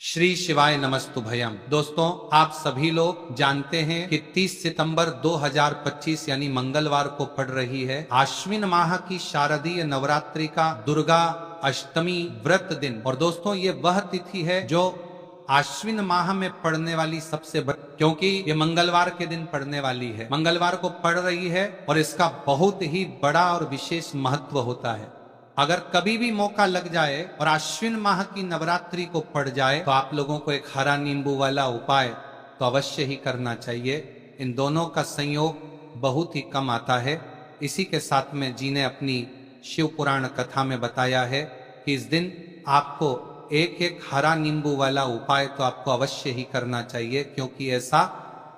श्री शिवाय नमस्तुभयम। दोस्तों, आप सभी लोग जानते हैं कि 30 सितंबर 2025 यानी मंगलवार को पड़ रही है आश्विन माह की शारदीय नवरात्रि का दुर्गा अष्टमी व्रत दिन। और दोस्तों, ये वह तिथि है जो आश्विन माह में पड़ने वाली सबसे बड़ी, क्योंकि ये मंगलवार के दिन पड़ने वाली है, मंगलवार को पड़ रही है और इसका बहुत ही बड़ा और विशेष महत्व होता है। अगर कभी भी मौका लग जाए और आश्विन माह की नवरात्रि को पड़ जाए तो आप लोगों को एक हरा नींबू वाला उपाय तो अवश्य ही करना चाहिए। इन दोनों का संयोग बहुत ही कम आता है। इसी के साथ में जी ने अपनी शिव पुराण कथा में बताया है कि इस दिन आपको एक एक हरा नींबू वाला उपाय तो आपको अवश्य ही करना चाहिए, क्योंकि ऐसा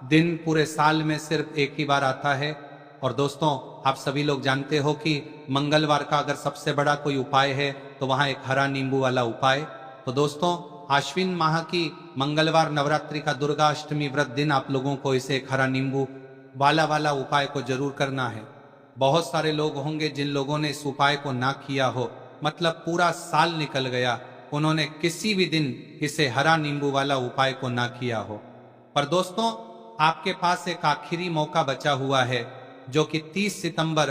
दिन पूरे साल में सिर्फ एक ही बार आता है। और दोस्तों, आप सभी लोग जानते हो कि मंगलवार का अगर सबसे बड़ा कोई उपाय है तो वहां एक हरा नींबू वाला उपाय। तो दोस्तों, आश्विन माह की मंगलवार नवरात्रि का दुर्गा अष्टमी व्रत दिन आप लोगों को इसे एक हरा नींबू वाला उपाय को जरूर करना है। बहुत सारे लोग होंगे जिन लोगों ने इस उपाय को ना किया हो, मतलब पूरा साल निकल गया, उन्होंने किसी भी दिन इसे हरा नींबू वाला उपाय को ना किया हो। पर दोस्तों, आपके पास एक आखिरी मौका बचा हुआ है, जो कि 30 सितंबर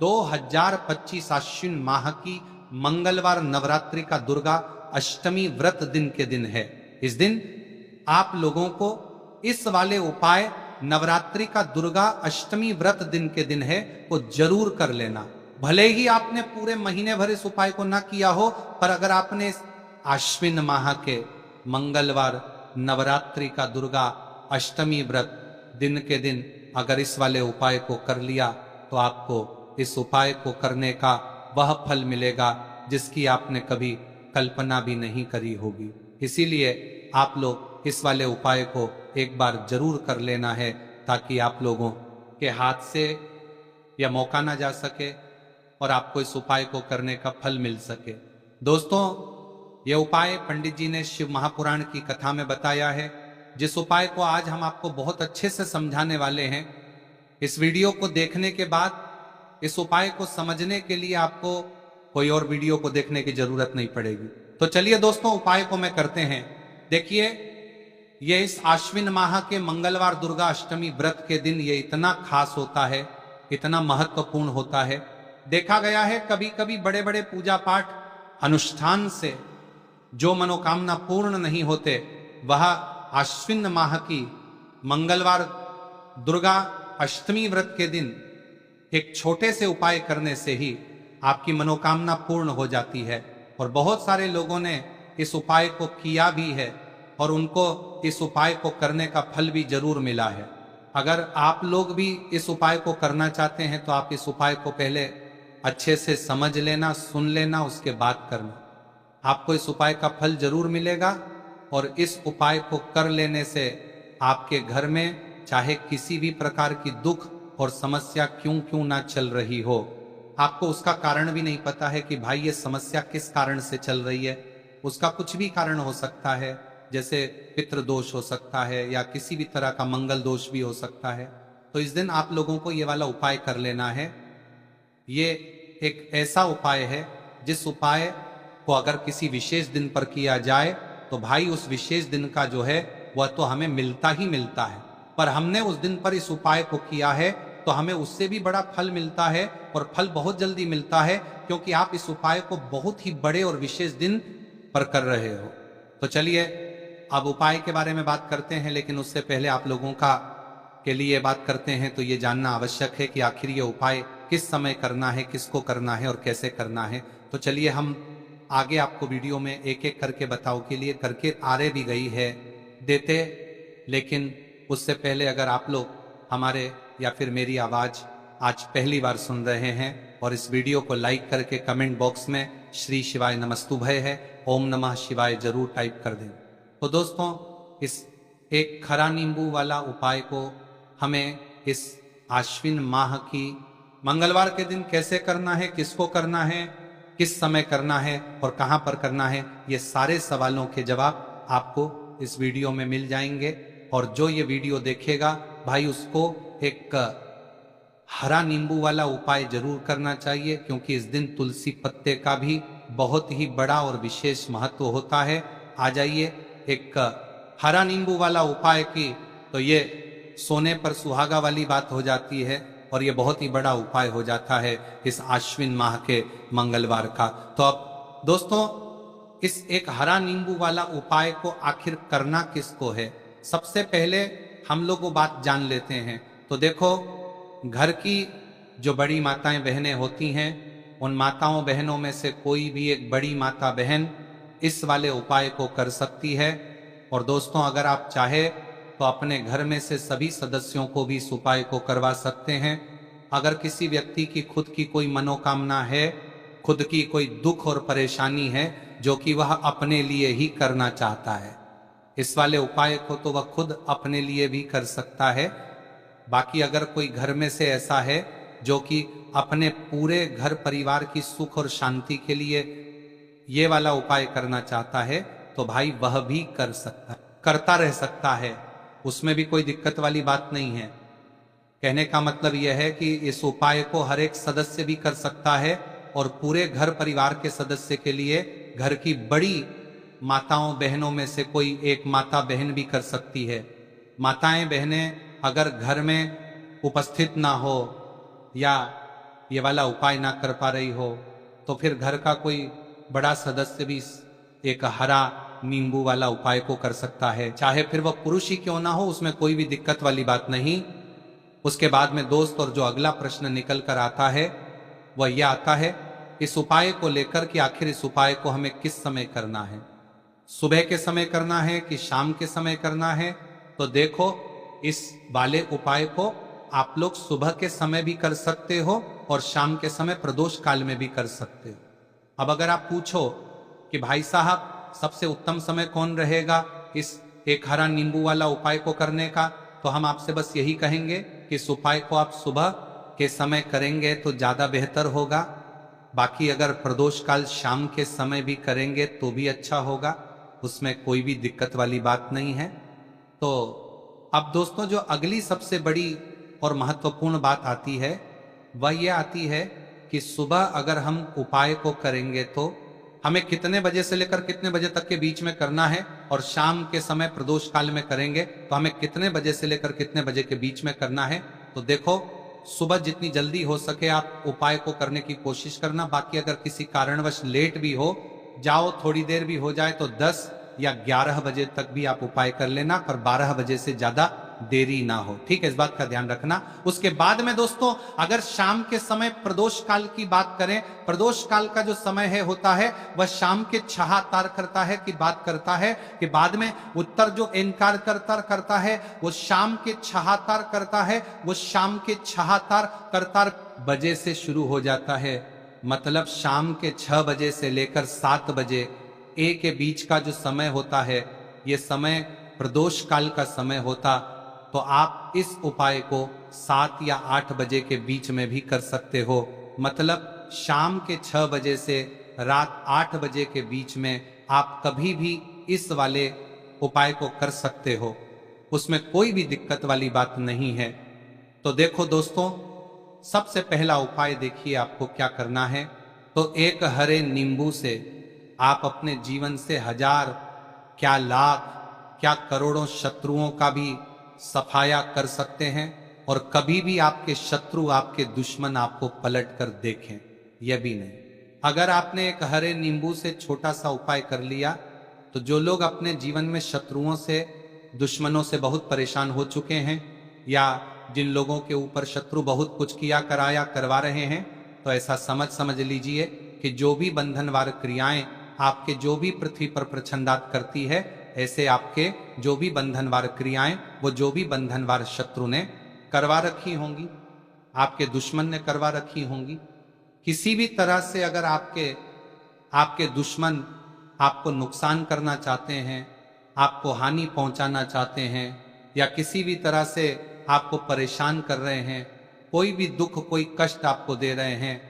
2025 आश्विन माह की मंगलवार नवरात्रि का दुर्गा अष्टमी व्रत दिन के दिन है। इस दिन आप लोगों को इस वाले उपाय नवरात्रि का दुर्गा अष्टमी व्रत दिन के दिन है वो जरूर कर लेना। भले ही आपने पूरे महीने भर इस उपाय को ना किया हो, पर अगर आपने इस आश्विन माह के मंगलवार नवरात्रि का दुर्गा अष्टमी व्रत दिन के दिन अगर इस वाले उपाय को कर लिया तो आपको इस उपाय को करने का वह फल मिलेगा जिसकी आपने कभी कल्पना भी नहीं करी होगी। इसीलिए आप लोग इस वाले उपाय को एक बार जरूर कर लेना है, ताकि आप लोगों के हाथ से यह मौका ना जा सके और आपको इस उपाय को करने का फल मिल सके। दोस्तों, यह उपाय पंडित जी ने शिव महापुराण की कथा में बताया है, जिस उपाय को आज हम आपको बहुत अच्छे से समझाने वाले हैं। इस वीडियो को देखने के बाद इस उपाय को समझने के लिए आपको कोई और वीडियो को देखने की जरूरत नहीं पड़ेगी। तो चलिए दोस्तों, उपाय को मैं करते हैं। देखिए, ये इस आश्विन माह के मंगलवार दुर्गा अष्टमी व्रत के दिन ये इतना खास होता है, इतना महत्वपूर्ण होता है। देखा गया है कभी कभी बड़े बड़े पूजा पाठ अनुष्ठान से जो मनोकामना पूर्ण नहीं होते, वह आश्विन माह की मंगलवार दुर्गा अष्टमी व्रत के दिन एक छोटे से उपाय करने से ही आपकी मनोकामना पूर्ण हो जाती है। और बहुत सारे लोगों ने इस उपाय को किया भी है और उनको इस उपाय को करने का फल भी जरूर मिला है। अगर आप लोग भी इस उपाय को करना चाहते हैं तो आप इस उपाय को पहले अच्छे से समझ लेना, सुन लेना, उसके बाद करना। आपको इस उपाय का फल जरूर मिलेगा। और इस उपाय को कर लेने से आपके घर में चाहे किसी भी प्रकार की दुख और समस्या क्यों ना चल रही हो, आपको उसका कारण भी नहीं पता है कि भाई ये समस्या किस कारण से चल रही है। उसका कुछ भी कारण हो सकता है, जैसे पितृदोष हो सकता है या किसी भी तरह का मंगल दोष भी हो सकता है। तो इस दिन आप लोगों को ये वाला उपाय कर लेना है। ये एक ऐसा उपाय है जिस उपाय को अगर किसी विशेष दिन पर किया जाए तो भाई उस विशेष दिन का जो है वह तो हमें मिलता ही मिलता है। पर हमने उस दिन पर इस उपाय को किया है तो हमें उससे भी बड़ा फल मिलता है, और फल बहुत जल्दी मिलता है, क्योंकि आप इस उपाय को बहुत ही बड़े और विशेष दिन पर कर रहे हो। तो चलिए अब उपाय के बारे में बात करते हैं, लेकिन उससे पहले आप लोगों का के लिए बात करते हैं तो ये जानना आवश्यक है कि आखिर ये उपाय किस समय करना है, किसको करना है और कैसे करना है। तो चलिए हम आगे आपको वीडियो में एक एक करके बताओ के लिए करके आ रहे भी गई है देते। लेकिन उससे पहले अगर आप लोग हमारे या फिर मेरी आवाज आज पहली बार सुन रहे हैं और इस वीडियो को लाइक करके कमेंट बॉक्स में श्री शिवाय नमस्तुभय है, ओम नमः शिवाय जरूर टाइप कर दें। तो दोस्तों, इस एक खरा नींबू वाला उपाय को हमें इस आश्विन माह की मंगलवार के दिन कैसे करना है, किसको करना है, किस समय करना है और कहां पर करना है, ये सारे सवालों के जवाब आपको इस वीडियो में मिल जाएंगे। और जो ये वीडियो देखेगा भाई, उसको एक हरा नींबू वाला उपाय जरूर करना चाहिए, क्योंकि इस दिन तुलसी पत्ते का भी बहुत ही बड़ा और विशेष महत्व होता है। आ जाइए एक हरा नींबू वाला उपाय की तो ये सोने पर सुहागा वाली बात हो जाती है और ये बहुत ही बड़ा उपाय हो जाता है इस आश्विन माह के मंगलवार का। तो अब दोस्तों इस एक हरा नींबू वाला उपाय को आखिर करना किसको है, सबसे पहले हम लोग वो बात जान लेते हैं। तो देखो, घर की जो बड़ी माताएं बहनें होती हैं, उन माताओं बहनों में से कोई भी एक बड़ी माता बहन इस वाले उपाय को कर सकती है। और दोस्तों अगर आप चाहे तो अपने घर में से सभी सदस्यों को भी इस उपाय को करवा सकते हैं। अगर किसी व्यक्ति की खुद की कोई मनोकामना है, खुद की कोई दुख और परेशानी है जो कि वह अपने लिए ही करना चाहता है, इस वाले उपाय को तो वह खुद अपने लिए भी कर सकता है। बाकी अगर कोई घर में से ऐसा है जो कि अपने पूरे घर परिवार की सुख और शांति के लिए ये वाला उपाय करना चाहता है तो भाई वह भी कर सकता है, करता रह सकता है, उसमें भी कोई दिक्कत वाली बात नहीं है। कहने का मतलब यह है कि इस उपाय को हर एक सदस्य भी कर सकता है और पूरे घर परिवार के सदस्य के लिए घर की बड़ी माताओं बहनों में से कोई एक माता बहन भी कर सकती है। माताएं बहनें अगर घर में उपस्थित ना हो या ये वाला उपाय ना कर पा रही हो तो फिर घर का कोई बड़ा सदस्य भी एक हरा नींबू वाला उपाय को कर सकता है, चाहे फिर वह पुरुष ही क्यों ना हो, उसमें कोई भी दिक्कत वाली बात नहीं। उसके बाद में दोस्त और जो अगला प्रश्न निकल कर आता है वह यह आता है इस उपाय को लेकर कि आखिर इस उपाय को हमें किस समय करना है, सुबह के समय करना है कि शाम के समय करना है। तो देखो, इस वाले उपाय को आप लोग सुबह के समय भी कर सकते हो और शाम के समय प्रदोष काल में भी कर सकते हो। अब अगर आप पूछो कि भाई साहब सबसे उत्तम समय कौन रहेगा इस एक हरा नींबू वाला उपाय को करने का, तो हम आपसे बस यही कहेंगे कि इस उपाय को आप सुबह के समय करेंगे तो ज्यादा बेहतर होगा। बाकी अगर प्रदोष काल शाम के समय भी करेंगे तो भी अच्छा होगा, उसमें कोई भी दिक्कत वाली बात नहीं है। तो अब दोस्तों जो अगली सबसे बड़ी और महत्वपूर्ण बात आती है वह यह आती है कि सुबह अगर हम उपाय को करेंगे तो हमें कितने बजे से लेकर कितने बजे तक के बीच में करना है, और शाम के समय प्रदोष काल में करेंगे तो हमें कितने बजे से लेकर कितने बजे के बीच में करना है। तो देखो, सुबह जितनी जल्दी हो सके आप उपाय को करने की कोशिश करना। बाकी अगर किसी कारणवश लेट भी हो जाओ, थोड़ी देर भी हो जाए तो 10 या 11 बजे तक भी आप उपाय कर लेना, पर 12 बजे से ज्यादा देरी ना हो, ठीक है, इस बात का ध्यान रखना। उसके बाद में दोस्तों अगर शाम के समय प्रदोष काल की बात करें, प्रदोष काल का जो समय है होता है वह शाम के छहातार करता है कि बात करता है कि बाद में उत्तर जो इनकार करता है वो शाम के छहातार करता है, वो शाम के छहातार करतार बजे से शुरू हो जाता है। मतलब शाम के 6 बजे से लेकर 7 बजे ए के बीच का जो समय होता है ये समय प्रदोष काल का समय होता। तो आप इस उपाय को 7 या 8 बजे के बीच में भी कर सकते हो। मतलब शाम के 6 बजे से रात 8 बजे के बीच में आप कभी भी इस वाले उपाय को कर सकते हो, उसमें कोई भी दिक्कत वाली बात नहीं है। तो देखो दोस्तों, सबसे पहला उपाय देखिए आपको क्या करना है। तो एक हरे नींबू से आप अपने जीवन से 1000 क्या लाख क्या करोड़ों शत्रुओं का भी सफाया कर सकते हैं, और कभी भी आपके शत्रु आपके दुश्मन आपको पलट कर देखें यह भी नहीं। अगर आपने एक हरे नींबू से छोटा सा उपाय कर लिया तो जो लोग अपने जीवन में शत्रुओं से दुश्मनों से बहुत परेशान हो चुके हैं या जिन लोगों के ऊपर शत्रु बहुत कुछ किया कराया करवा रहे हैं, तो ऐसा समझ लीजिए कि जो भी बंधनवार क्रियाएं आपके जो भी पृथ्वी पर प्रछंदात करती है, ऐसे आपके जो भी बंधनवार क्रियाएं वो जो भी बंधनवार शत्रु ने करवा रखी होंगी, आपके दुश्मन ने करवा रखी होंगी। किसी भी तरह से अगर आपके दुश्मन आपको नुकसान करना चाहते हैं, आपको हानि पहुंचाना चाहते हैं या किसी भी तरह से आपको परेशान कर रहे हैं, कोई भी दुख कोई कष्ट आपको दे रहे हैं,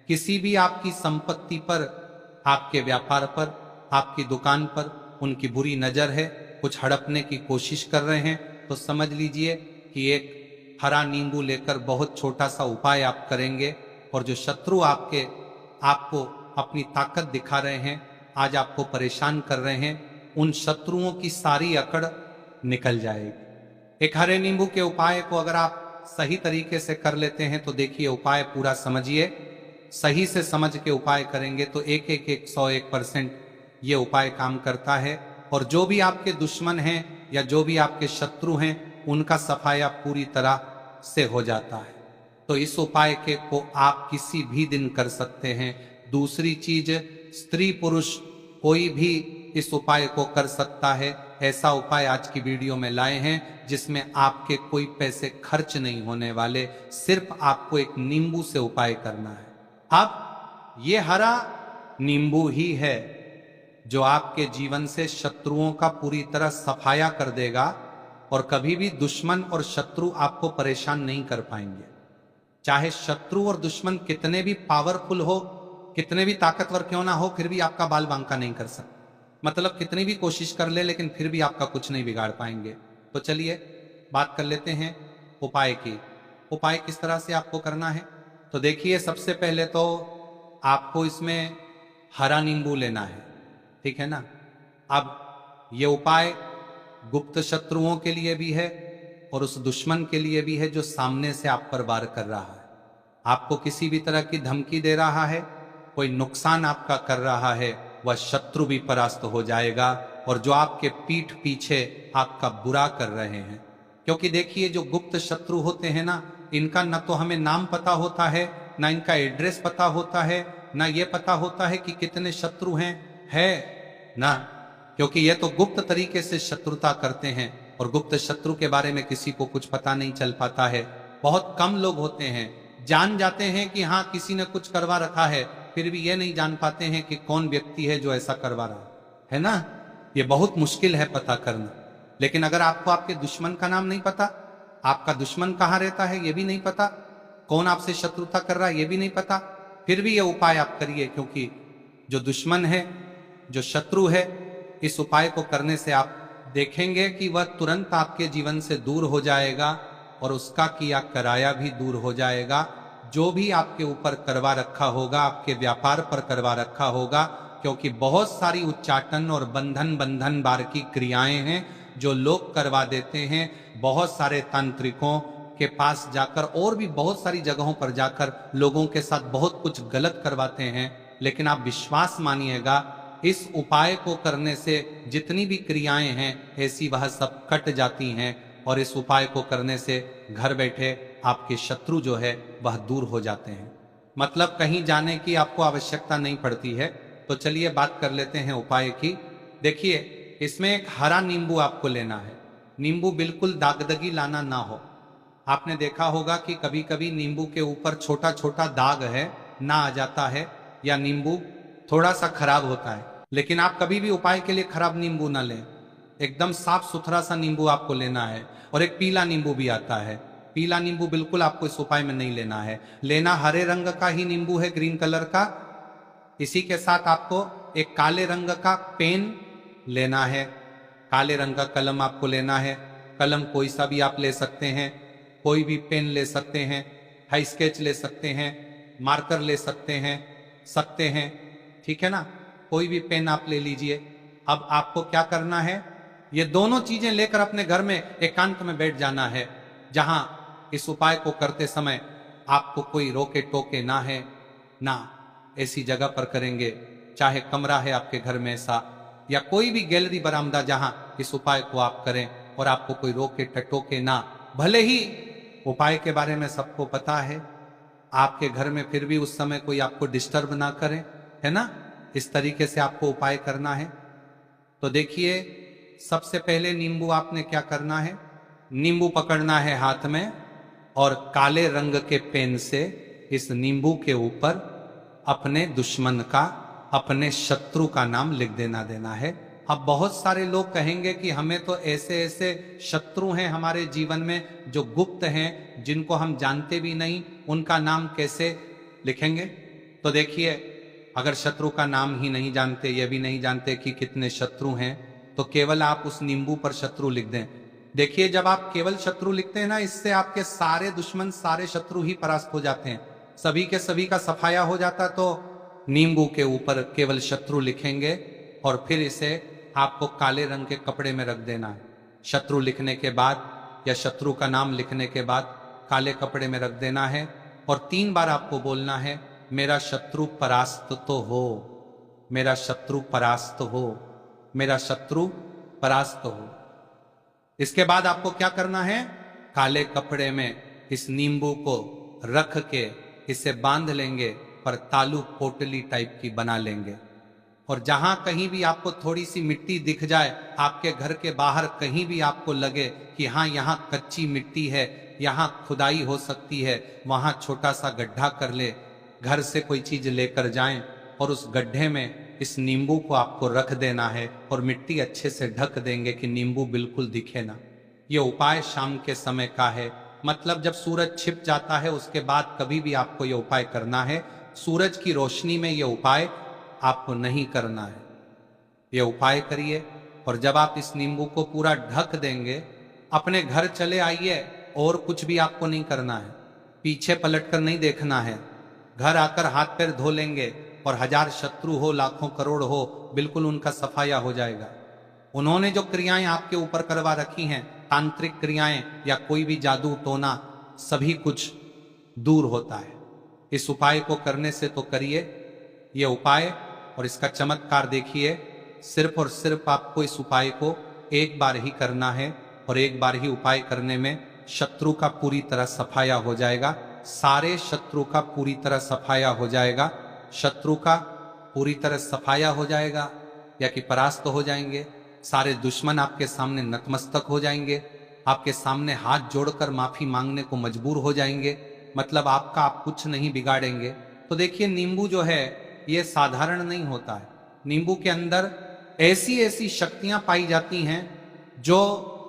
किसी भी आपकी संपत्ति पर, आपके व्यापार पर, आपकी दुकान पर उनकी बुरी नजर है, कुछ हड़पने की कोशिश कर रहे हैं, तो समझ लीजिए कि एक हरा नींबू लेकर बहुत छोटा सा उपाय आप करेंगे और जो शत्रु आपको अपनी ताकत दिखा रहे हैं, आज आपको परेशान कर रहे हैं, उन शत्रुओं की सारी अकड़ निकल जाएगी। एक हरे नींबू के उपाय को अगर आप सही तरीके से कर लेते हैं तो देखिए, उपाय पूरा समझिए, सही से समझ के उपाय करेंगे तो 101% ये उपाय काम करता है। और जो भी आपके दुश्मन हैं या जो भी आपके शत्रु हैं, उनका सफाया पूरी तरह से हो जाता है। तो इस उपाय के को आप किसी भी दिन कर सकते हैं। दूसरी चीज, स्त्री पुरुष कोई भी इस उपाय को कर सकता है। ऐसा उपाय आज की वीडियो में लाए हैं जिसमें आपके कोई पैसे खर्च नहीं होने वाले, सिर्फ आपको एक नींबू से उपाय करना है। अब ये हरा नींबू ही है जो आपके जीवन से शत्रुओं का पूरी तरह सफाया कर देगा और कभी भी दुश्मन और शत्रु आपको परेशान नहीं कर पाएंगे। चाहे शत्रु और दुश्मन कितने भी पावरफुल हो, कितने भी ताकतवर क्यों ना हो, फिर भी आपका बाल बांका नहीं कर सकते। मतलब कितनी भी कोशिश कर ले लेकिन फिर भी आपका कुछ नहीं बिगाड़ पाएंगे। तो चलिए बात कर लेते हैं उपाय की। उपाय किस तरह से आपको करना है तो देखिए, सबसे पहले तो आपको इसमें हरा नींबू लेना है, ठीक है ना। अब ये उपाय गुप्त शत्रुओं के लिए भी है और उस दुश्मन के लिए भी है जो सामने से आप पर वार कर रहा है, आपको किसी भी तरह की धमकी दे रहा है, कोई नुकसान आपका कर रहा है, वह शत्रु भी परास्त हो जाएगा। और जो आपके पीठ पीछे आपका बुरा कर रहे हैं, क्योंकि देखिए जो गुप्त शत्रु होते हैं ना, इनका न तो हमें नाम पता होता है, ना इनका एड्रेस पता होता है, ना ये पता होता है कि कितने शत्रु हैं, है ना, क्योंकि ये तो गुप्त तरीके से शत्रुता करते हैं और गुप्त शत्रु के बारे में किसी को कुछ पता नहीं चल पाता है। बहुत कम लोग होते हैं, जान जाते हैं कि हाँ किसी ने कुछ करवा रखा है, फिर भी ये नहीं जान पाते हैं कि कौन व्यक्ति है जो ऐसा करवा रहा है ना। ये बहुत मुश्किल है पता करना। लेकिन अगर आपको आपके दुश्मन का नाम नहीं पता, आपका दुश्मन कहाँ रहता है ये भी नहीं पता, कौन आपसे शत्रुता कर रहा है ये भी नहीं पता, फिर भी ये उपाय आप करिए, क्योंकि जो दुश्मन है, जो शत्रु है, इस उपाय को करने से आप देखेंगे कि वह तुरंत आपके जीवन से दूर हो जाएगा और उसका किया कराया भी दूर हो जाएगा। जो भी आपके ऊपर करवा रखा होगा, आपके व्यापार पर करवा रखा होगा, क्योंकि बहुत सारी उच्चाटन और बंधन बार की क्रियाएं हैं जो लोग करवा देते हैं। बहुत सारे तांत्रिकों के पास जाकर और भी बहुत सारी जगहों पर जाकर लोगों के साथ बहुत कुछ गलत करवाते हैं। लेकिन आप विश्वास मानिएगा, इस उपाय को करने से जितनी भी क्रियाएं हैं ऐसी वह सब कट जाती हैं और इस उपाय को करने से घर बैठे आपके शत्रु जो है वह दूर हो जाते हैं। मतलब कहीं जाने की आपको आवश्यकता नहीं पड़ती है। तो चलिए बात कर लेते हैं उपाय की। देखिए, इसमें एक हरा नींबू आपको लेना है। नींबू बिल्कुल दागदगी लाना ना हो। आपने देखा होगा कि कभी कभी नींबू के ऊपर छोटा छोटा दाग है ना आ जाता है, या नींबू थोड़ा सा खराब होता है। लेकिन आप कभी भी उपाय के लिए खराब नींबू ना लें, एकदम साफ सुथरा सा नींबू आपको लेना है। और एक पीला नींबू भी आता है, पीला नींबू बिल्कुल आपको इस उपाय में नहीं लेना है। लेना हरे रंग का ही नींबू है, ग्रीन कलर का। इसी के साथ आपको एक काले रंग का पेन लेना है, काले रंग का कलम आपको लेना है। कलम कोई सा भी आप ले सकते हैं, कोई भी पेन ले सकते हैं, हाई स्केच ले सकते हैं, मार्कर ले सकते हैं, ठीक है ना। कोई भी पेन आप ले लीजिए। अब आपको क्या करना है, ये दोनों चीजें लेकर अपने घर में एकांत में बैठ जाना है, जहां इस उपाय को करते समय आपको कोई रोके टोके ना है ना। ऐसी जगह पर करेंगे, चाहे कमरा है आपके घर में ऐसा, या कोई भी गैलरी बरामदा जहां इस उपाय को आप करें और आपको कोई रोके टटोके ना। भले ही उपाय के बारे में सबको पता है आपके घर में, फिर भी उस समय कोई आपको डिस्टर्ब ना करे, है ना। इस तरीके से आपको उपाय करना है। तो देखिए, सबसे पहले नींबू आपने क्या करना है, नींबू पकड़ना है हाथ में और काले रंग के पेन से इस नींबू के ऊपर अपने दुश्मन का, अपने शत्रु का नाम लिख देना है। अब बहुत सारे लोग कहेंगे कि हमें तो ऐसे ऐसे शत्रु हैं हमारे जीवन में जो गुप्त हैं, जिनको हम जानते भी नहीं, उनका नाम कैसे लिखेंगे। तो देखिए, अगर शत्रु का नाम ही नहीं जानते, ये भी नहीं जानते कि कितने शत्रु हैं, तो केवल आप उस नींबू पर शत्रु लिख दें। देखिए, जब आप केवल शत्रु लिखते हैं ना, इससे आपके सारे दुश्मन, सारे शत्रु ही परास्त हो जाते हैं, सभी के सभी का सफाया हो जाता। तो नींबू के ऊपर केवल शत्रु लिखेंगे और फिर इसे आपको काले रंग के कपड़े में रख देना है। शत्रु लिखने के बाद या शत्रु का नाम लिखने के बाद काले कपड़े में रख देना है और 3 बार आपको बोलना है, मेरा शत्रु परास्त तो हो, मेरा शत्रु परास्त हो, मेरा शत्रु परास्त हो। इसके बाद आपको क्या करना है, काले कपड़े में इस नींबू को रख के इसे बांध लेंगे, पर तालू पोटली टाइप की बना लेंगे। और जहां कहीं भी आपको थोड़ी सी मिट्टी दिख जाए, आपके घर के बाहर कहीं भी आपको लगे कि हाँ यहाँ कच्ची मिट्टी है, यहाँ खुदाई हो सकती है, वहां छोटा सा गड्ढा कर ले, घर से कोई चीज लेकर जाएं और उस गड्ढे में इस नींबू को आपको रख देना है और मिट्टी अच्छे से ढक देंगे कि नींबू बिल्कुल दिखे ना। ये उपाय शाम के समय का है, मतलब जब सूरज छिप जाता है उसके बाद कभी भी आपको ये उपाय करना है। सूरज की रोशनी में ये उपाय आपको नहीं करना है। ये उपाय करिए और जब आप इस नींबू को पूरा ढक देंगे, अपने घर चले आइए और कुछ भी आपको नहीं करना है, पीछे पलटकर नहीं देखना है। घर आकर हाथ पैर धो लेंगे और 1000 शत्रु हो, लाखों करोड़ हो, बिल्कुल उनका सफाया हो जाएगा। उन्होंने जो क्रियाएं आपके ऊपर करवा रखी हैं, तांत्रिक क्रियाएं या कोई भी जादू टोना, सभी कुछ दूर होता है। इस उपाय को करने से तो करिए ये उपाय और इसका चमत्कार देखिए। सिर्फ और सिर्फ आपको इस उपाय को एक बार ही करना है और एक बार ही उपाय करने में शत्रु का पूरी तरह सफाया हो जाएगा, सारे शत्रु का पूरी तरह सफाया हो जाएगा। शत्रु का पूरी तरह सफाया हो जाएगा या कि परास्त हो जाएंगे। सारे दुश्मन आपके सामने नतमस्तक हो जाएंगे, आपके सामने हाथ जोड़कर माफी मांगने को मजबूर हो जाएंगे, मतलब आपका आप कुछ नहीं बिगाड़ेंगे। तो देखिए नींबू जो है ये साधारण नहीं होता है। नींबू के अंदर ऐसी ऐसी शक्तियां पाई जाती हैं जो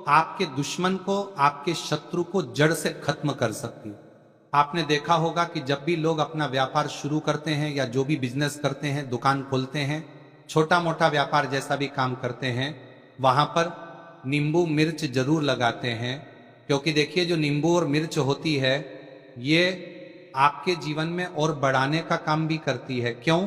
आपके दुश्मन को, आपके शत्रु को जड़ से खत्म कर सकती है। आपने देखा होगा कि जब भी लोग अपना व्यापार शुरू करते हैं या जो भी बिजनेस करते हैं, दुकान खोलते हैं, छोटा मोटा व्यापार जैसा भी काम करते हैं, वहां पर नींबू मिर्च जरूर लगाते हैं। क्योंकि देखिए जो नींबू और मिर्च होती है ये आपके जीवन में और बढ़ाने का काम भी करती है। क्यों?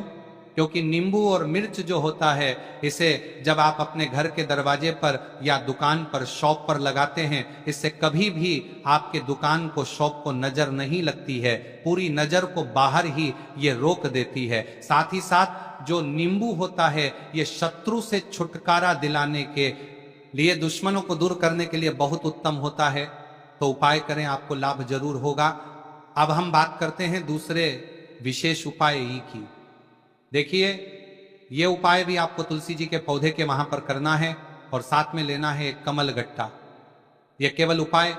क्योंकि नींबू और मिर्च जो होता है, इसे जब आप अपने घर के दरवाजे पर या दुकान पर, शॉप पर लगाते हैं, इससे कभी भी आपके दुकान को, शॉप को नजर नहीं लगती है, पूरी नजर को बाहर ही ये रोक देती है। साथ ही साथ जो नींबू होता है ये शत्रु से छुटकारा दिलाने के लिए, दुश्मनों को दूर करने के लिए बहुत उत्तम होता है। तो उपाय करें, आपको लाभ जरूर होगा। अब हम बात करते हैं दूसरे विशेष उपाय ई की। देखिए ये उपाय भी आपको तुलसी जी के पौधे के वहां पर करना है और साथ में लेना है एक कमल गट्टा। यह केवल उपाय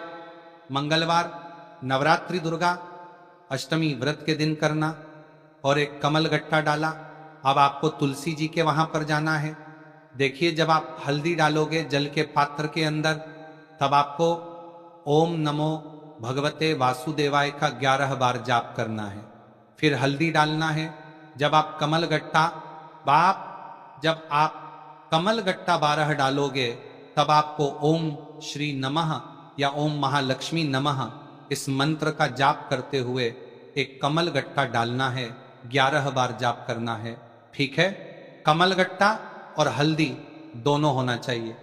मंगलवार, नवरात्रि, दुर्गा अष्टमी व्रत के दिन करना और एक कमल गट्टा डाला। अब आपको तुलसी जी के वहां पर जाना है। देखिए जब आप हल्दी डालोगे जल के पात्र के अंदर, तब आपको ओम नमो भगवते वासुदेवाय का 11 बार जाप करना है। फिर हल्दी डालना है। जब आप कमल गट्टा 12 डालोगे, तब आपको ओम श्री नमः या ओम महालक्ष्मी नमः इस मंत्र का जाप करते हुए एक कमल गट्टा डालना है, 11 बार जाप करना है। ठीक है? कमल गट्टा और हल्दी दोनों होना चाहिए।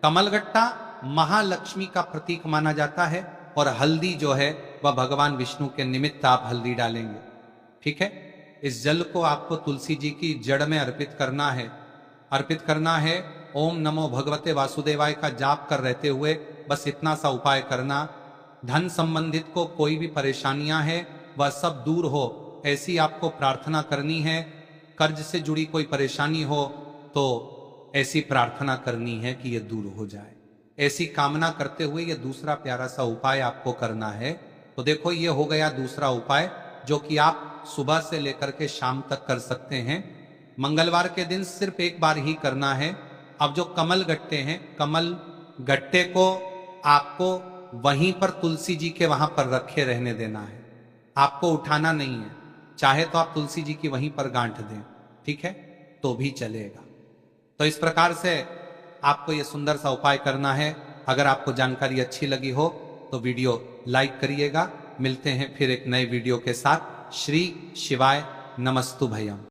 कमल गट्टा महालक्ष्मी का प्रतीक माना जाता है और हल्दी जो है वह भगवान विष्णु के निमित्त आप हल्दी डालेंगे। ठीक है? इस जल को आपको तुलसी जी की जड़ में अर्पित करना है। ओम नमो भगवते वासुदेवाय का जाप कर रहते हुए बस इतना सा उपाय करना। धन संबंधित को कोई भी परेशानियां हैं वह सब दूर हो, ऐसी आपको प्रार्थना करनी है। कर्ज से जुड़ी कोई परेशानी हो तो ऐसी प्रार्थना करनी है कि यह दूर हो जाए। ऐसी कामना करते हुए यह दूसरा प्यारा सा उपाय आपको करना है। तो देखो ये हो गया दूसरा उपाय, जो कि आप सुबह से लेकर के शाम तक कर सकते हैं। मंगलवार के दिन सिर्फ एक बार ही करना है। अब जो कमल गट्टे हैं, कमल गट्टे को आपको वहीं पर तुलसी जी के वहां पर रखे रहने देना है, आपको उठाना नहीं है। चाहे तो आप तुलसी जी की वहीं पर गांठ दें, ठीक है, तो भी चलेगा। तो इस प्रकार से आपको यह सुंदर सा उपाय करना है। अगर आपको जानकारी अच्छी लगी हो तो वीडियो लाइक करिएगा। मिलते हैं फिर एक नए वीडियो के साथ। श्री शिवाय नमस्तु भयम।